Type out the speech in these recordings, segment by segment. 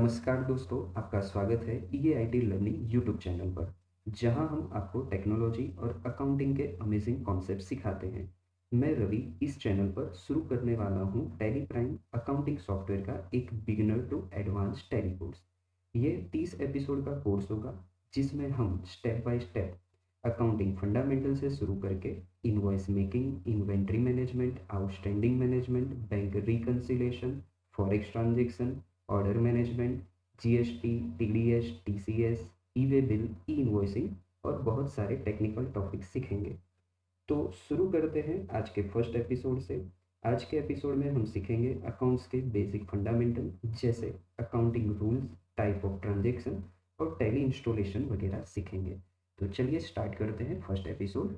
नमस्कार दोस्तों, आपका स्वागत है ईएआईटी लर्निंग यूट्यूब चैनल पर, जहां हम आपको टेक्नोलॉजी और अकाउंटिंग के अमेजिंग कॉन्सेप्ट सिखाते हैं। मैं रवि इस चैनल पर शुरू करने वाला हूं टैली प्राइम अकाउंटिंग सॉफ्टवेयर का एक beginner to advance Tally course. ये 30 एपिसोड का कोर्स होगा, जिसमें हम step by step accounting fundamental से शुरू करके invoice making, inventory management, outstanding management, bank reconciliation, forex transaction, order management, GST, TDS, TCS, e way bill, e invoicing और बहुत सारे टेक्निकल टॉपिक सीखेंगे। तो शुरू करते हैं आज के फर्स्ट एपिसोड से। आज के एपिसोड में हम सीखेंगे अकाउंट्स के बेसिक फंडामेंटल, जैसे accounting rules, type of transaction और टैली इंस्टॉलेशन वगैरह सीखेंगे। तो चलिए स्टार्ट करते हैं फर्स्ट एपिसोड।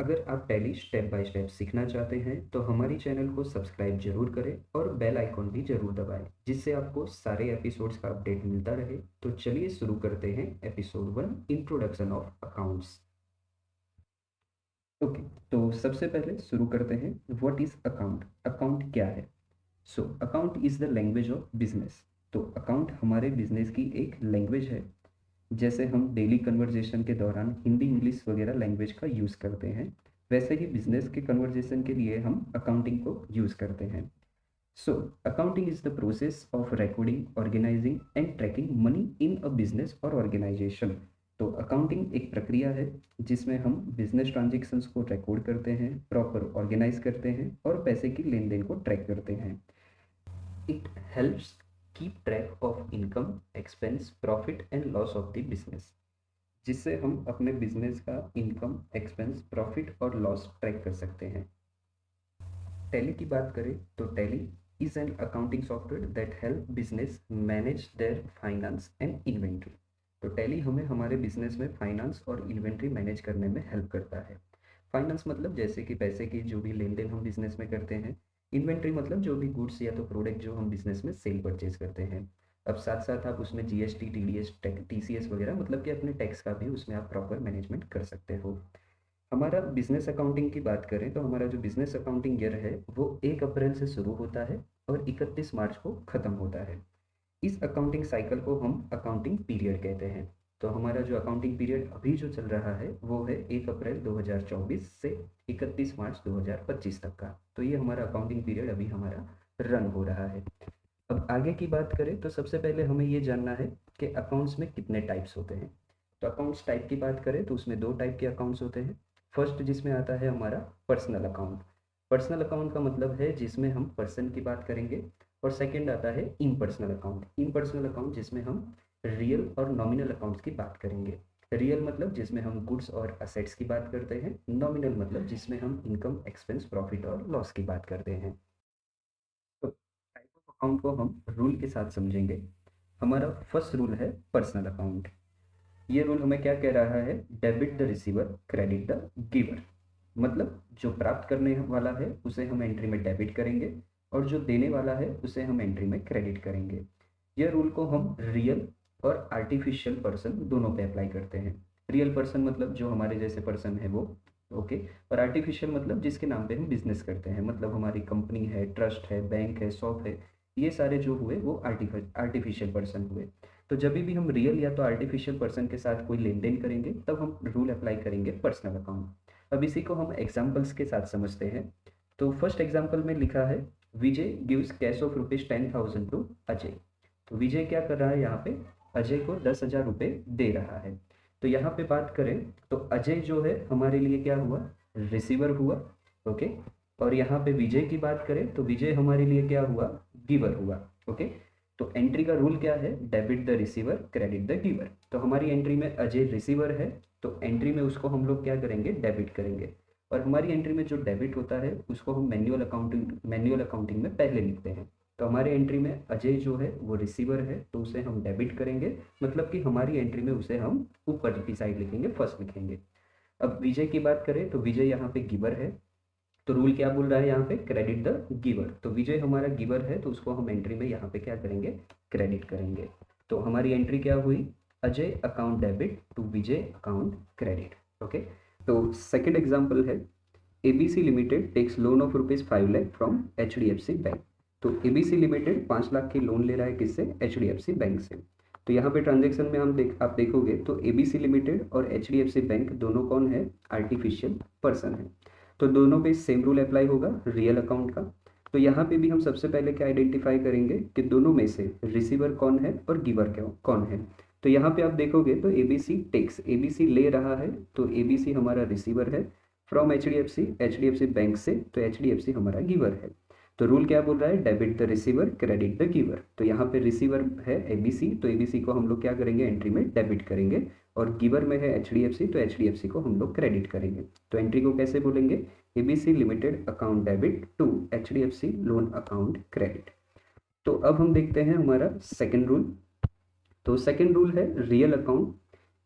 अगर आप टैली स्टेप बाय स्टेप सीखना चाहते हैं तो हमारी चैनल को सब्सक्राइब जरूर करें और बेल आइकॉन भी जरूर दबाएं, जिससे आपको सारे एपिसोड्स का अपडेट मिलता रहे। तो चलिए शुरू करते हैं episode 1, introduction of accounts. Okay, तो सबसे पहले शुरू करते हैं, व्हाट इज अकाउंट। अकाउंट क्या है? So account is the language of business. तो अकाउंट हमारे बिजनेस की एक लैंग्वेज है। जैसे हम डेली कन्वर्जेशन के दौरान हिंदी, इंग्लिश वगैरह लैंग्वेज का यूज़ करते हैं, वैसे ही बिजनेस के कन्वर्जेशन के लिए हम अकाउंटिंग को यूज़ करते हैं। So accounting is the process of recording, organising and tracking money in a business और ऑर्गेनाइजेशन। तो अकाउंटिंग एक प्रक्रिया है जिसमें हम बिजनेस ट्रांजेक्शन्स को रिकॉर्ड करते हैं, प्रॉपर ऑर्गेनाइज करते हैं और पैसे की लेन देन को ट्रैक करते हैं। It helps keep track of income, expense, profit and loss of the business, जिससे हम अपने बिजनेस का इनकम, एक्सपेंस, प्रॉफिट और लॉस ट्रैक कर सकते हैं। टैली की बात करें तो tally is an accounting software that help business manage there finance and inventory. तो टैली हमें हमारे बिजनेस में फाइनेंस और इन्वेंट्री मैनेज करने में हेल्प करता है। फाइनेंस मतलब जैसे कि पैसे की जो भी लेन देन हम बिजनेस में करते हैं। इन्वेंट्री मतलब जो भी गुड्स या तो प्रोडक्ट जो हम बिजनेस में सेल परचेज करते हैं। अब साथ साथ आप उसमें जीएसटी, टीडीएस, टीसीएस वगैरह मतलब कि अपने टैक्स का भी उसमें आप प्रॉपर मैनेजमेंट कर सकते हो। हमारा बिजनेस अकाउंटिंग की बात करें तो हमारा जो बिजनेस अकाउंटिंग ईयर है वो 1 अप्रैल से शुरू होता है और 31 मार्च को ख़त्म होता है। इस अकाउंटिंग साइकिल को हम अकाउंटिंग पीरियड कहते हैं। तो हमारा जो अकाउंटिंग पीरियड अभी जो चल रहा है वो है 1 अप्रैल 2024 से 31 मार्च 2025 तक का। तो ये हमारा अकाउंटिंग पीरियड अभी हमारा रन हो रहा है। अब आगे की बात करें तो सबसे पहले हमें ये जानना है कि अकाउंट्स में कितने टाइप्स होते हैं। तो अकाउंट्स टाइप की बात करें तो उसमें 2 टाइप के अकाउंट्स होते हैं। फर्स्ट जिसमें आता है हमारा पर्सनल अकाउंट। पर्सनल अकाउंट का मतलब है जिसमें हम पर्सन की बात करेंगे। और सेकंड आता है इम्पर्सनल अकाउंट। इम्पर्सनल अकाउंट जिसमें हम रियल और नॉमिनल अकाउंट्स की बात करेंगे। रियल मतलब जिसमें हम गुड्स और असेट्स की बात करते हैं। नॉमिनल मतलब जिसमें हम इनकम, एक्सपेंस, प्रॉफिट और लॉस की बात करते हैं। तो टाइप ऑफ अकाउंट को हम रूल के साथ समझेंगे। हमारा फर्स्ट रूल है पर्सनल अकाउंट। ये रूल हमें क्या कह रहा है? Debit the receiver, credit the giver. मतलब जो प्राप्त करने वाला है उसे हम एंट्री में डेबिट करेंगे और जो देने वाला है उसे हम एंट्री में क्रेडिट करेंगे। यह रूल को हम रियल और आर्टिफिशियल पर्सन दोनों पे अप्लाई करते हैं। रियल पर्सन मतलब जो हमारे जैसे पर्सन है वो, ओके। और आर्टिफिशियल मतलब जिसके नाम पे हम बिजनेस करते हैं, मतलब हमारी कंपनी है, ट्रस्ट है, बैंक है, शॉप है, ये सारे जो हुए वो आर्टिफिशियल पर्सन हुए। तो जब भी हम रियल या तो आर्टिफिशियल पर्सन के साथ कोई लेन देन करेंगे तब हम रूल अप्लाई करेंगे पर्सनल अकाउंट। अब इसी को हम एग्जाम्पल्स के साथ समझते हैं। तो फर्स्ट एग्जाम्पल में लिखा है, Vijay gives cash of ₹10,000 to Ajay. तो विजय क्या कर रहा है यहाँ पे? अजय को 10,000 रुपये दे रहा है। तो यहाँ पे बात करें तो अजय जो है हमारे लिए क्या हुआ? रिसीवर हुआ, ओके। और यहाँ पे विजय की बात करें तो विजय हमारे लिए क्या हुआ? गिवर हुआ, ओके। तो एंट्री का रूल क्या है? Debit the receiver, credit the giver. तो हमारी एंट्री में अजय रिसीवर है तो एंट्री में उसको हम लोग क्या करेंगे? डेबिट करेंगे। और हमारी एंट्री में जो डेबिट होता है उसको हम मैन्युअल अकाउंटिंग में पहले लिखते हैं। तो हमारे एंट्री में अजय जो है वो रिसीवर है तो उसे हम डेबिट करेंगे, मतलब कि हमारी एंट्री में उसे हम ऊपर की साइड लिखेंगे, फर्स्ट लिखेंगे। अब विजय की बात करें तो विजय यहाँ पे गिवर है तो रूल क्या बोल रहा है यहाँ पे? Credit the giver. तो विजय हमारा गिवर है तो उसको हम एंट्री में यहाँ पे क्या करेंगे? क्रेडिट करेंगे। तो हमारी एंट्री क्या हुई? Ajay account debit to Vijay account credit, okay. तो सेकंड एग्जांपल है, ABC limited takes loan of ₹5 lakh from HDFC bank. तो ABC लिमिटेड 5 लाख की लोन ले रहा है किससे? HDFC बैंक से। तो यहाँ पे ट्रांजेक्शन में आप देखोगे तो ABC लिमिटेड और HDFC बैंक दोनों कौन है? आर्टिफिशियल पर्सन है। तो दोनों पे सेम रूल अप्लाई होगा रियल अकाउंट का। तो यहाँ पे भी हम सबसे पहले क्या आइडेंटिफाई करेंगे कि दोनों में से रिसीवर कौन है और गिवर कौन है। तो यहाँ पे आप देखोगे तो ABC ले रहा है, तो ABC हमारा रिसीवर है फ्रॉम HDFC बैंक से, तो HDFC हमारा गिवर है। तो रूल क्या बोल रहा है? Debit the receiver credit the giver. तो यहाँ पे रिसीवर है ABC, तो ABC को हम लोग क्या करेंगे? एंट्री में डेबिट करेंगे, और गिवर में है HDFC, तो HDFC को हम लोग क्रेडिट करेंगे। तो एंट्री को कैसे बोलेंगे? ABC limited account debit to HDFC loan account credit. तो अब हम देखते हैं हमारा सेकेंड रूल। तो सेकेंड रूल है रियल अकाउंट।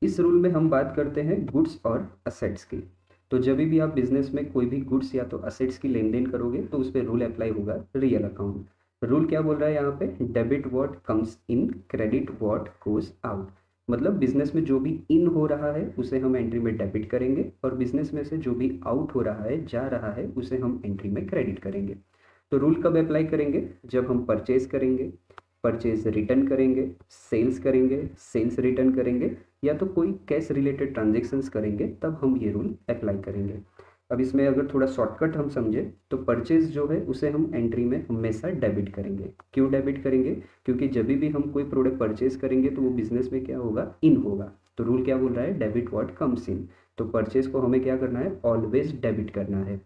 इस रूल में हम बात करते हैं गुड्स और असेट्स की। तो जब भी आप बिजनेस में कोई भी गुड्स या तो असेट्स की लेन देन करोगे तो उस पर रूल अप्लाई होगा रियल अकाउंट। रूल क्या बोल रहा है यहाँ पे? Debit what comes in, credit what goes out. मतलब बिजनेस में जो भी इन हो रहा है उसे हम एंट्री में डेबिट करेंगे, और बिजनेस में से जो भी आउट हो रहा है, जा रहा है, उसे हम एंट्री में क्रेडिट करेंगे। तो रूल कब अप्लाई करेंगे? जब हम परचेज करेंगे, परचेज रिटर्न करेंगे, सेल्स करेंगे, सेल्स रिटर्न करेंगे, या तो कोई कैश रिलेटेड ट्रांजेक्शन्स करेंगे, तब हम ये रूल अप्लाई करेंगे। अब इसमें अगर थोड़ा शॉर्टकट हम समझे तो परचेज जो है उसे हम एंट्री में हमेशा डेबिट करेंगे। क्यों डेबिट करेंगे? क्योंकि जब भी हम कोई प्रोडक्ट परचेज करेंगे तो वो बिजनेस में क्या होगा? इन होगा। तो रूल क्या बोल रहा है? Debit what comes in. तो परचेज को हमें क्या करना है? ऑलवेज डेबिट करना है।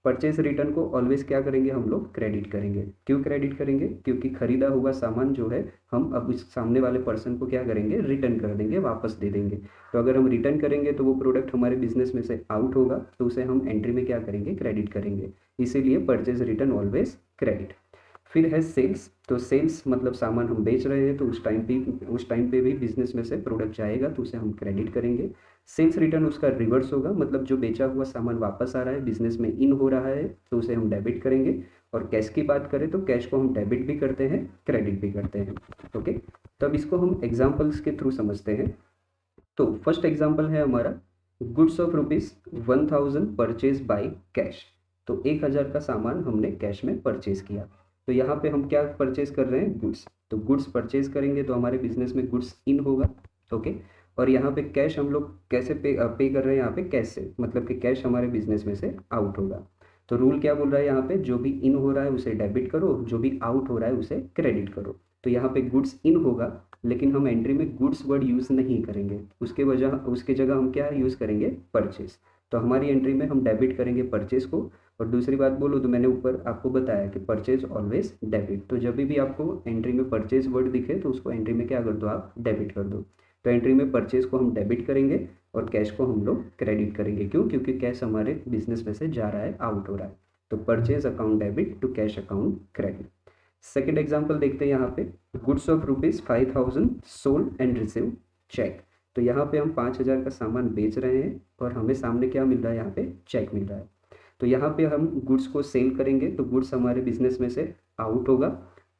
परचेज रिटर्न को ऑलवेज क्या करेंगे? हम लोग क्रेडिट करेंगे। क्यों क्रेडिट करेंगे? क्योंकि खरीदा हुआ सामान जो है हम अब इस सामने वाले पर्सन को क्या करेंगे? रिटर्न कर देंगे, वापस दे देंगे। तो अगर हम रिटर्न करेंगे तो वो प्रोडक्ट हमारे बिजनेस में से आउट होगा, तो उसे हम एंट्री में क्या करेंगे? क्रेडिट करेंगे। इसीलिए परचेज रिटर्न ऑलवेज क्रेडिट। फिर है सेल्स। तो सेल्स मतलब सामान हम बेच रहे हैं, तो उस टाइम पे भी बिजनेस में से प्रोडक्ट जाएगा तो उसे हम क्रेडिट करेंगे। सेल्स रिटर्न उसका रिवर्स होगा, मतलब जो बेचा हुआ सामान वापस आ रहा है, बिजनेस में इन हो रहा है, तो उसे हम डेबिट करेंगे। और कैश की बात करें तो कैश को हम डेबिट भी करते हैं, क्रेडिट भी करते हैं। ओके, तब इसको हम एग्जाम्पल्स के थ्रू समझते हैं। तो फर्स्ट एग्जाम्पल है हमारा goods of ₹1000 purchase by cash. तो 1000 का सामान हमने कैश में परचेज किया। तो यहाँ पे हम क्या परचेज कर रहे हैं? गुड्स। तो गुड्स परचेज करेंगे तो हमारे बिजनेस में गुड्स इन होगा। ओके, और यहाँ पे कैश हम लोग कैसे पे कर रहे हैं? यहाँ पे कैश से, मतलब कि कैश हमारे बिजनेस में से आउट होगा। तो रूल क्या बोल रहा है यहाँ पे? जो भी इन हो रहा है उसे डेबिट करो, जो भी आउट हो रहा है उसे क्रेडिट करो। तो यहाँ पे गुड्स इन होगा, लेकिन हम एंट्री में गुड्स वर्ड यूज़ नहीं करेंगे, उसके जगह हम क्या यूज़ करेंगे? परचेज। तो हमारी एंट्री में हम डेबिट करेंगे परचेज को। और दूसरी बात बोलो तो मैंने ऊपर आपको बताया कि परचेज ऑलवेज डेबिट। तो जब भी आपको एंट्री में परचेज वर्ड दिखे तो उसको एंट्री में क्या कर दो? आप डेबिट कर दो। तो एंट्री में परचेज को हम डेबिट करेंगे और कैश को हम लोग क्रेडिट करेंगे। क्यों? क्योंकि कैश हमारे बिजनेस में से जा रहा है, आउट हो रहा है। तो purchase account debit to cash account credit. Second example देखते हैं यहाँ पे, goods of ₹5000 sold and receive cheque. तो यहाँ पे हम 5000 का सामान बेच रहे हैं और हमें सामने क्या मिल रहा है? यहाँ पे चेक मिल रहा है। तो यहाँ पे हम गुड्स को सेल करेंगे तो गुड्स हमारे बिजनेस में से आउट होगा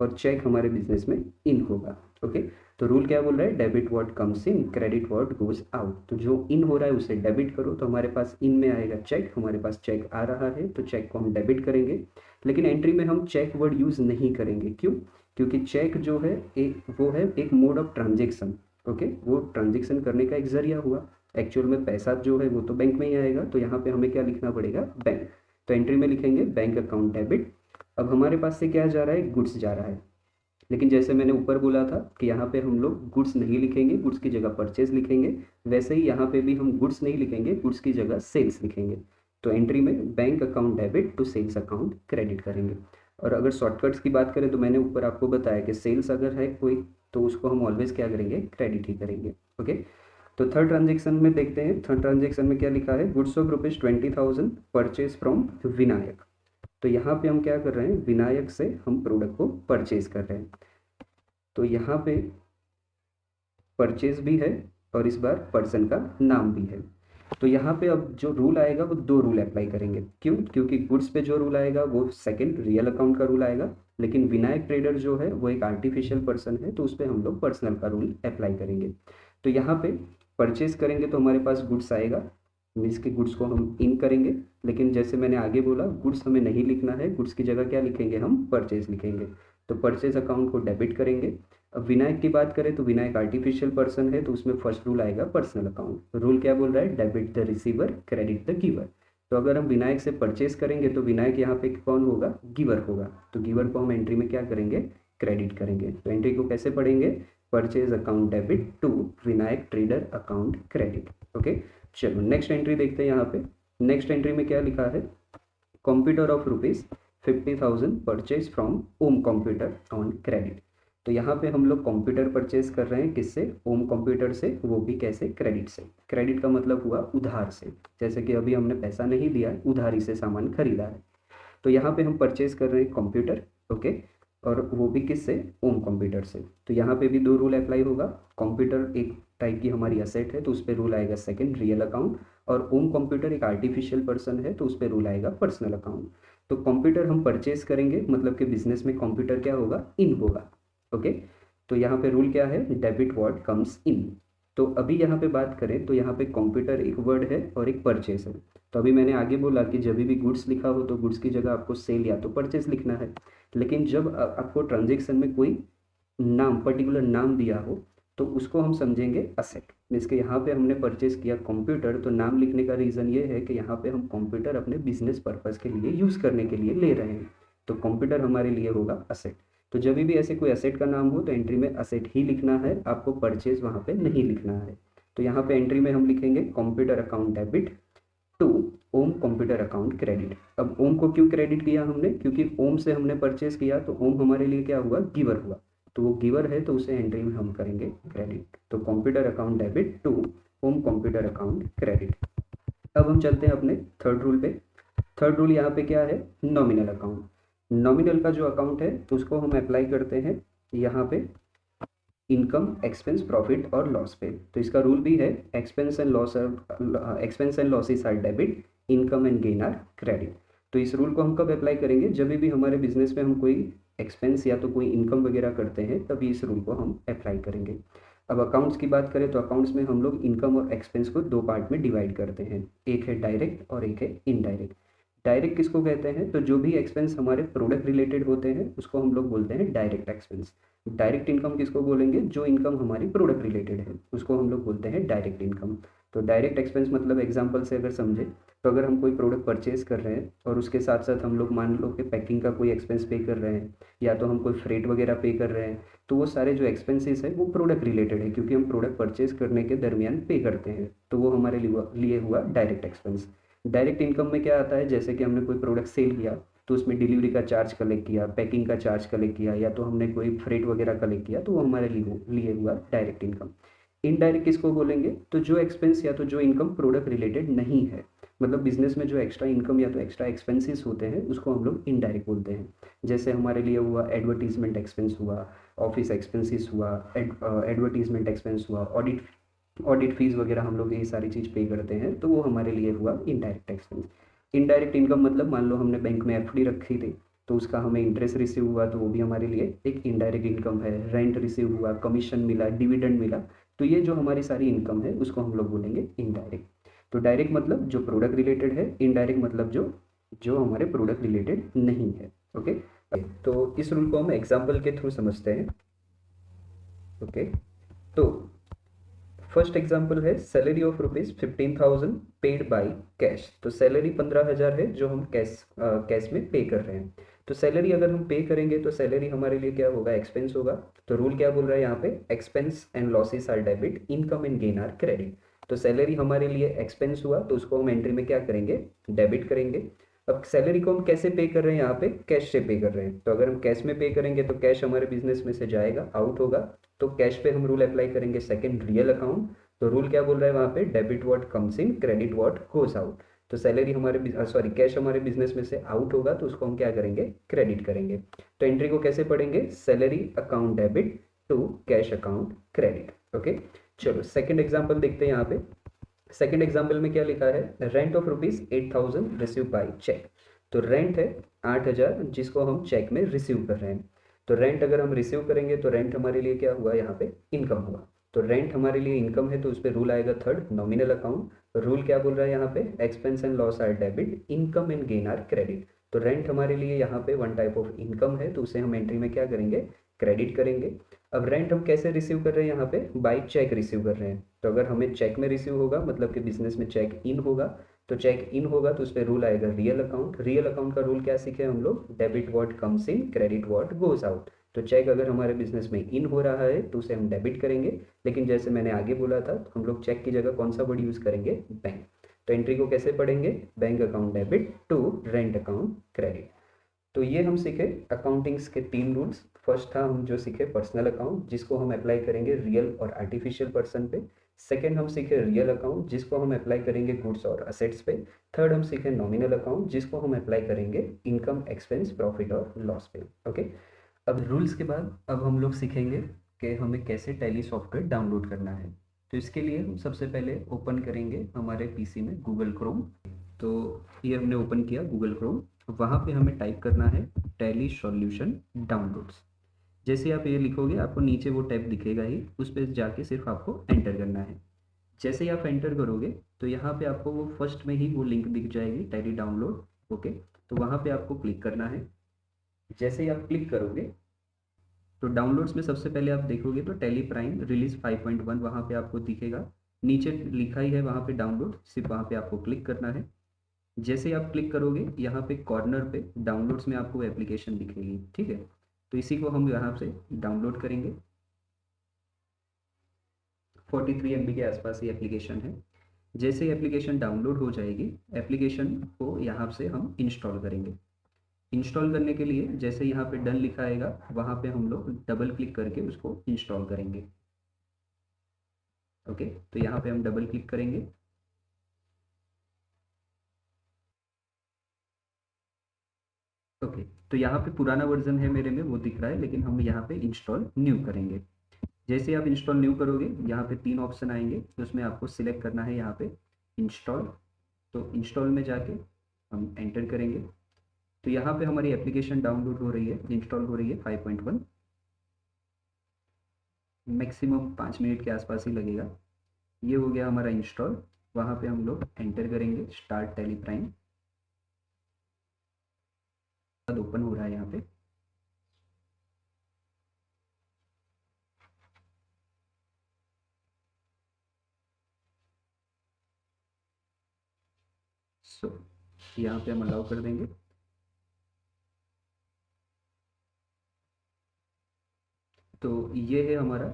और चेक हमारे बिजनेस में इन होगा। ओके, तो रूल क्या बोल रहा है? Debit what comes in, credit what goes out. तो जो इन हो रहा है उसे डेबिट करो, तो हमारे पास इन में आएगा चेक, हमारे पास चेक आ रहा है तो चेक को हम डेबिट करेंगे। लेकिन एंट्री में हम चेक वर्ड यूज़ नहीं करेंगे। क्यों? क्योंकि चेक जो है वो है एक मोड ऑफ ट्रांजेक्शन। ओके, वो ट्रांजेक्शन करने का एक जरिया हुआ। एक्चुअल में पैसा जो है वो तो बैंक में ही आएगा, तो यहाँ पे हमें क्या लिखना पड़ेगा? बैंक। तो एंट्री में लिखेंगे बैंक अकाउंट डेबिट। अब हमारे पास से क्या जा रहा है? गुड्स जा रहा है। लेकिन जैसे मैंने ऊपर बोला था कि यहाँ पे हम लोग गुड्स नहीं लिखेंगे, गुड्स की जगह परचेज लिखेंगे, वैसे ही यहाँ पे भी हम गुड्स नहीं लिखेंगे, गुड्स की जगह सेल्स लिखेंगे। तो एंट्री में bank account debit to sales account credit करेंगे। और अगर शॉर्टकट्स की बात करें तो मैंने ऊपर आपको बताया कि सेल्स अगर है कोई तो उसको हम ऑलवेज क्या करेंगे? क्रेडिट ही करेंगे। ओके, तो थर्ड ट्रांजेक्शन में देखते हैं। थर्ड ट्रांजेक्शन में क्या लिखा है? Goods of ₹20,000 purchase from Vinayak. तो यहाँ पे हम क्या कर रहे हैं? विनायक से हम प्रोडक्ट को परचेज कर रहे हैं। तो यहाँ पे परचेज भी है और इस बार पर्सन का नाम भी है। तो यहाँ पे अब जो रूल आएगा वो दो रूल अप्लाई करेंगे। क्यों? क्योंकि गुड्स पे जो रूल आएगा वो सेकंड रियल अकाउंट का रूल आएगा, लेकिन विनायक ट्रेडर जो है वो एक आर्टिफिशियल पर्सन है, तो उस पर हम लोग पर्सनल का रूल अप्लाई करेंगे। तो यहाँ पे परचेज करेंगे तो हमारे पास गुड्स आएगा, मीन्स के गुड्स को हम इन करेंगे, लेकिन जैसे मैंने आगे बोला गुड्स हमें नहीं लिखना है, गुड्स की जगह क्या लिखेंगे, हम परचेज लिखेंगे। तो परचेज अकाउंट को डेबिट करेंगे। अब विनायक की बात करें तो विनायक आर्टिफिशियल पर्सन है, तो उसमें फर्स्ट रूल आएगा पर्सनल अकाउंट। रूल क्या बोल रहा है, debit the receiver credit the giver. तो अगर हम विनायक से परचेज करेंगे तो विनायक यहाँ पे कौन होगा, गिवर होगा। तो गिवर को हम एंट्री में क्या करेंगे, क्रेडिट करेंगे। तो एंट्री को कैसे पढ़ेंगे, purchase account debit to Vinayak trader account credit. Okay, चलो नेक्स्ट एंट्री देखते हैं। यहाँ पे नेक्स्ट एंट्री में क्या लिखा है, computer of rupees 50,000 purchase from Om computer on credit. तो यहाँ पे हम लोग कंप्यूटर परचेज कर रहे हैं, किससे, ओम कंप्यूटर से, वो भी कैसे, क्रेडिट से। क्रेडिट का मतलब हुआ उधार से, जैसे कि अभी हमने पैसा नहीं दिया है, उधारी से सामान खरीदा है। तो यहाँ पे हम परचेज कर रहे हैं कंप्यूटर, ओके, और वो भी किससे, ओम कंप्यूटर से। तो यहाँ पे भी दो रूल अप्लाई होगा। कंप्यूटर एक टाइप की हमारी असेट है, तो उस पर रूल आएगा सेकंड रियल अकाउंट, और ओम कंप्यूटर एक आर्टिफिशियल पर्सन है, तो उस पर रूल आएगा पर्सनल अकाउंट। तो कंप्यूटर हम परचेज करेंगे, मतलब कि बिजनेस में कंप्यूटर क्या होगा, इन होगा। ओके, तो यहाँ पे रूल क्या है, डेबिट वर्ड कम्स इन। तो अभी यहाँ पे बात करें तो यहाँ पे कंप्यूटर एक वर्ड है और एक परचेज है। तो अभी मैंने आगे बोला कि जब भी गुड्स लिखा हो तो गुड्स की जगह आपको सेल या तो परचेज लिखना है। लेकिन जब आपको ट्रांजेक्शन में कोई नाम, पर्टिकुलर नाम दिया हो, तो उसको हम समझेंगे असेट। मीन्स के यहाँ पे हमने परचेज किया कंप्यूटर, तो नाम लिखने का रीज़न ये है कि यहाँ पे हम कंप्यूटर अपने बिजनेस पर्पज़ के लिए यूज़ करने के लिए ले रहे हैं, तो कंप्यूटर हमारे लिए होगा असेट। तो जब भी ऐसे कोई असेट का नाम हो तो एंट्री में असेट ही लिखना है, आपको परचेज वहाँ पे नहीं लिखना है। तो यहाँ पे एंट्री में हम लिखेंगे computer account debit to Om computer account credit. अब ओम को क्यों क्रेडिट किया हमने, क्योंकि ओम से हमने परचेज किया, तो ओम हमारे लिए क्या हुआ, गिवर हुआ। तो वो गिवर है, तो उसे एंट्री में हम करेंगे क्रेडिट। तो computer account debit to Om computer account credit. अब हम चलते हैं अपने थर्ड रूल पे। थर्ड रूल यहाँ पे क्या है, नॉमिनल अकाउंट। नॉमिनल का जो अकाउंट है उसको हम अप्लाई करते हैं यहाँ पे इनकम, एक्सपेंस, प्रॉफिट और लॉस पे। तो इसका रूल भी है expense and loss, expense and losses are debit, income and gain are credit. तो इस रूल को हम कब अप्लाई करेंगे, जब भी हमारे बिजनेस में हम कोई एक्सपेंस या तो कोई इनकम वगैरह करते हैं, तभी इस रूल को हम अप्लाई करेंगे। अब अकाउंट्स की बात करें तो अकाउंट्स में हम लोग इनकम और एक्सपेंस को दो पार्ट में डिवाइड करते हैं, एक है डायरेक्ट और एक है इनडायरेक्ट। डायरेक्ट किसको कहते हैं, तो जो भी एक्सपेंस हमारे प्रोडक्ट रिलेटेड होते हैं उसको हम लोग बोलते हैं डायरेक्ट एक्सपेंस। डायरेक्ट इनकम किसको बोलेंगे, जो इनकम हमारी प्रोडक्ट रिलेटेड है उसको हम लोग बोलते हैं डायरेक्ट इनकम। तो डायरेक्ट एक्सपेंस मतलब एग्जांपल से अगर समझे, तो अगर हम कोई प्रोडक्ट परचेज कर रहे हैं और उसके साथ साथ हम लोग मान लो कि पैकिंग का कोई एक्सपेंस पे कर रहे हैं, या तो हम कोई फ्रेट वगैरह पे कर रहे हैं, तो वो सारे जो एक्सपेंसेस है वो प्रोडक्ट रिलेटेड है, क्योंकि हम प्रोडक्ट परचेज करने के दरमियान पे करते हैं, तो वो हमारे लिए हुआ डायरेक्ट एक्सपेंस। डायरेक्ट इनकम में क्या आता है, जैसे कि हमने कोई प्रोडक्ट सेल किया तो उसमें डिलीवरी का चार्ज कलेक्ट किया, पैकिंग का चार्ज कलेक्ट किया, या तो हमने कोई फ्रेट वगैरह कलेक्ट किया, तो वो हमारे लिए हुआ डायरेक्ट इनकम। इनडायरेक्ट किसको बोलेंगे, तो जो एक्सपेंस या तो जो इनकम प्रोडक्ट रिलेटेड नहीं है, मतलब बिजनेस में जो एक्स्ट्रा इनकम या तो एक्स्ट्रा एक्सपेंसेस होते हैं उसको हम लोग इनडायरेक्ट बोलते हैं। जैसे हमारे लिए हुआ एडवर्टीजमेंट एक्सपेंस हुआ, ऑफिस एक्सपेंसेस हुआ, एडवर्टीजमेंट एक्सपेंस हुआ, ऑडिट फीस वगैरह हम लोग ये सारी चीज़ पे करते हैं, तो वो हमारे लिए हुआ इनडायरेक्ट एक्सपेंस। इनडायरेक्ट इनकम मतलब मान लो हमने बैंक में एफडी रखी थी, तो उसका हमें इंटरेस्ट रिसीव हुआ, तो वो भी हमारे लिए एक इनडायरेक्ट इनकम है। रेंट रिसीव हुआ, कमीशन मिला, डिविडेंड मिला, तो ये जो हमारी सारी इनकम है उसको हम लोग बोलेंगे इनडायरेक्ट। तो डायरेक्ट मतलब जो प्रोडक्ट रिलेटेड है, इनडायरेक्ट मतलब जो जो हमारे प्रोडक्ट रिलेटेड नहीं है। ओके, तो इस रूल को हम एग्जाम्पल के थ्रू समझते हैं। ओके, तो फर्स्ट एग्जाम्पल है salary of ₹15,000 paid by cash. तो सैलरी 15,000 है जो हम कैश में पे कर रहे हैं। तो सैलरी अगर हम पे करेंगे तो सैलरी हमारे लिए क्या होगा, एक्सपेंस होगा। तो रूल क्या बोल रहा है यहाँ पे, expense and losses are debit, income and gain are credit. तो सैलरी हमारे लिए एक्सपेंस हुआ, तो उसको हम एंट्री में क्या करेंगे, डेबिट करेंगे। अब सैलरी को हम कैसे पे कर रहे हैं, यहाँ पे कैश से पे कर रहे हैं। तो अगर हम कैश में पे करेंगे तो कैश हमारे बिजनेस में से जाएगा, आउट होगा, तो कैश पे हम रूल अप्लाई करेंगे सेकंड रियल अकाउंट। तो रूल क्या बोल रहा है वहाँ पे, debit what comes in, credit what goes out. तो सैलरी हमारे सॉरी कैश हमारे बिजनेस में से आउट होगा, तो उसको हम क्या करेंगे, क्रेडिट करेंगे। तो एंट्री को कैसे पढ़ेंगे, salary account debit to cash account credit. Okay, चलो सेकंड एग्जांपल देखते हैं। यहाँ पे सेकंड एग्जांपल में क्या लिखा है, rent of ₹8,000 receive by cheque. तो रेंट है 8,000 जिसको हम चेक में रिसीव कर रहे हैं। तो रेंट अगर हम रिसीव करेंगे तो रेंट हमारे लिए क्या हुआ, यहाँ पे इनकम हुआ। तो रेंट हमारे लिए इनकम है, तो उस पर रूल आएगा थर्ड, नॉमिनल अकाउंट। रूल क्या बोल रहा है यहाँ पे, expense and loss are debit, income and gain are credit. तो रेंट हमारे लिए यहाँ पे वन टाइप ऑफ इनकम है, तो उसे हम एंट्री में क्या करेंगे, क्रेडिट करेंगे। अब रेंट हम कैसे रिसीव कर रहे हैं, यहाँ पे बाई चेक रिसीव कर रहे हैं। तो अगर हमें चेक में रिसीव होगा, मतलब कि बिजनेस में चेक इन होगा, तो चेक इन होगा तो उस पर रूल आएगा रियल अकाउंट। रियल अकाउंट का रूल क्या सीखे हम लोग, debit what comes in, credit what goes out. तो चेक अगर हमारे बिजनेस में इन हो रहा है तो उसे हम डेबिट करेंगे, लेकिन जैसे मैंने आगे बोला था, हम लोग चेक की जगह कौन सा वर्ड यूज करेंगे, बैंक। तो एंट्री को कैसे पढ़ेंगे, bank account debit to rent account credit. तो ये हम सीखे अकाउंटिंग्स के 3 रूल्स। फर्स्ट था हम जो सीखे पर्सनल अकाउंट, जिसको हम अप्लाई करेंगे रियल और आर्टिफिशियल पर्सन पे। सेकंड हम सीखे रियल अकाउंट, जिसको हम अप्लाई करेंगे गुड्स और असेट्स पे। थर्ड हम सीखे नॉमिनल अकाउंट, जिसको हम अप्लाई करेंगे इनकम, एक्सपेंस, प्रॉफिट और लॉस पे। ओके, अब रूल्स के बाद अब हम लोग सीखेंगे कि हमें कैसे टैली सॉफ्टवेयर डाउनलोड करना है। तो इसके लिए हम सबसे पहले ओपन करेंगे हमारे पीसी में गूगल क्रोम। तो ये हमने ओपन किया गूगल क्रोम, वहाँ पे हमें टाइप करना है टैली सॉल्यूशन डाउनलोड्स। जैसे आप ये लिखोगे आपको नीचे वो टैब दिखेगा ही, उस पर जाके सिर्फ आपको एंटर करना है। जैसे ही आप एंटर करोगे तो यहाँ पे आपको वो फर्स्ट में ही वो लिंक दिख जाएगी, टैली डाउनलोड। ओके, तो वहाँ पे आपको क्लिक करना है। जैसे ही आप क्लिक करोगे तो डाउनलोड्स में सबसे पहले आप देखोगे तो टैली प्राइम रिलीज 5.1 वहाँ पे आपको दिखेगा। नीचे लिखा ही है वहाँ पे डाउनलोड, सिर्फ वहाँ पे आपको क्लिक करना है। जैसे ही आप क्लिक करोगे यहाँ पे कॉर्नर पे डाउनलोड्स में आपको एप्लीकेशन दिखेगी, ठीक है। तो इसी को हम यहाँ से डाउनलोड करेंगे। 43 MB के आसपास ये एप्लीकेशन है। जैसे ही एप्लीकेशन डाउनलोड हो जाएगी, एप्लीकेशन को यहाँ से हम इंस्टॉल करेंगे। इंस्टॉल करने के लिए जैसे यहाँ पे डन लिखा आएगा, वहाँ पे हम लोग डबल क्लिक करके उसको इंस्टॉल करेंगे। ओके, तो यहाँ पे हम डबल क्लिक करेंगे। ओके, तो यहाँ पे पुराना वर्जन है मेरे में, वो दिख रहा है, लेकिन हम यहाँ पे इंस्टॉल न्यू करेंगे। जैसे आप इंस्टॉल न्यू करोगे यहाँ पे 3 ऑप्शन आएंगे, तो उसमें आपको सिलेक्ट करना है यहाँ पे इंस्टॉल। तो इंस्टॉल में जाके हम एंटर करेंगे। तो यहाँ पे हमारी एप्लीकेशन डाउनलोड हो रही है, इंस्टॉल हो रही है 5.1। मैक्सिमम 5 मिनट के आसपास ही लगेगा। ये हो गया हमारा इंस्टॉल। वहाँ पे हम लोग एंटर करेंगे स्टार्ट टैली प्राइम। ओपन हो रहा है यहाँ पे। सो यहाँ पे हम अलाउ कर देंगे। तो ये है हमारा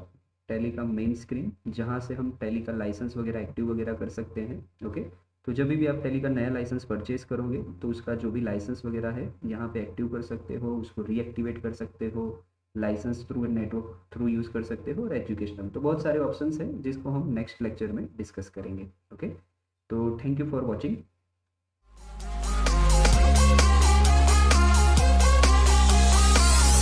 टैली का मेन स्क्रीन, जहाँ से हम टैली का लाइसेंस वगैरह एक्टिव वगैरह कर सकते हैं। ओके, तो जब भी आप टैली का नया लाइसेंस परचेज करोगे तो उसका जो भी लाइसेंस वगैरह है यहाँ पे एक्टिव कर सकते हो, उसको रीएक्टिवेट कर सकते हो, licence through network through use कर सकते हो, और एजुकेशनल। तो बहुत सारे ऑप्शंस हैं जिसको हम नेक्स्ट लेक्चर में डिस्कस करेंगे। ओके, तो थैंक यू फॉर वॉचिंग।